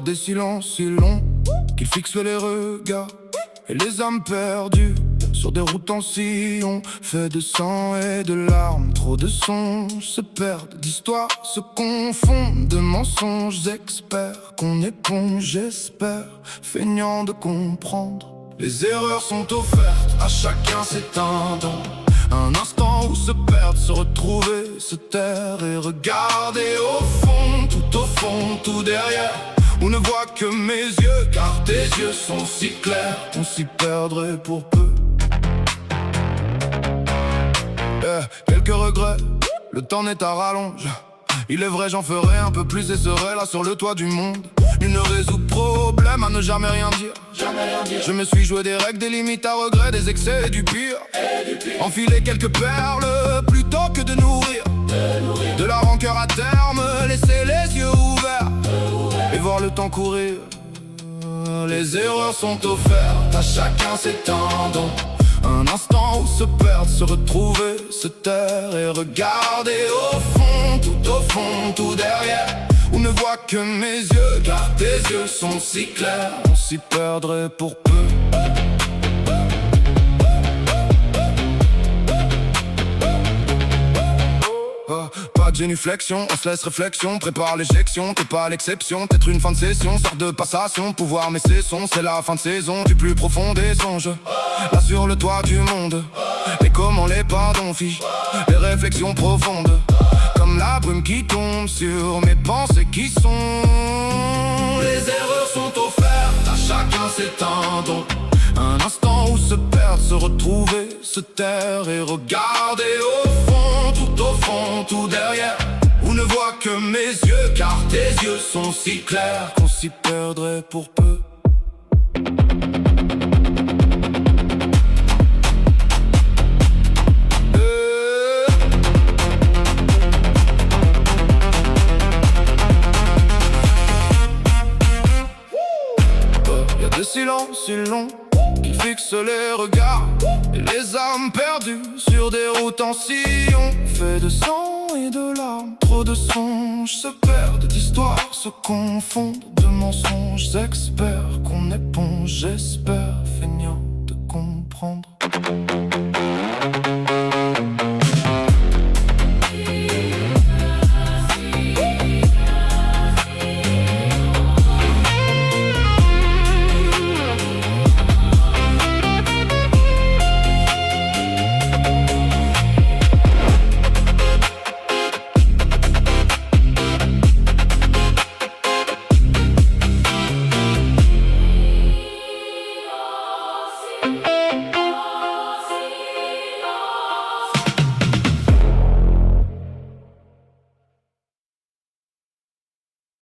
des silences si longs qu'ils fixent les regards et les âmes perdues sur des routes en sillon, fait de sang et de larmes. Trop de songes se perdent, d'histoires se confondent, de mensonges experts qu'on éponge, j'espère, feignant de comprendre. Les erreurs sont offertes, à chacun c'est un don. Un instant où se perdre, se retrouver, se taire et regarder au fond, tout derrière. Où ne voit que mes yeux, car tes yeux sont si clairs, on s'y perdrait pour peu. Quelques regrets, le temps n'est à rallonge. Il est vrai, j'en ferai un peu plus et serai là sur le toit du monde. Une résout problème à ne jamais rien dire. Je me suis joué des règles, des limites à regret, des excès et du pire. Enfiler quelques perles plutôt que de nourrir de la rancœur à terme, laisser les yeux ouverts et voir le temps courir. Les erreurs sont offertes, à chacun c'est un don. Un instant où se perdre, se retrouver, se taire et regarder au fond, tout derrière. Où ne voit que mes yeux, car tes yeux sont si clairs, on s'y perdrait pour peu. Pas de génuflexion, on se laisse réflexion, prépare l'éjection, t'es pas l'exception. Peut-être une fin de session, sorte de passation, pouvoir mais c'est son, c'est la fin de saison. Du plus profond des songes, là sur le toit du monde. Et comment les pardons figent, les réflexions profondes, comme la brume qui tombe sur mes pensées qui sont. Les erreurs sont offertes, à chacun c'est un don. Un instant où se perdre, se retrouver, se taire et regarder au fond, tout derrière. Où ne voit que mes yeux, car tes yeux sont si clairs qu'on s'y perdrait pour peu. Y'a des silences si longs qui fixent les regards et les âmes perdues sur des routes en sillon, fait de sang et de larmes. Trop de songes se perdent, d'histoires se confondent, de mensonges experts qu'on éponge, j'espère,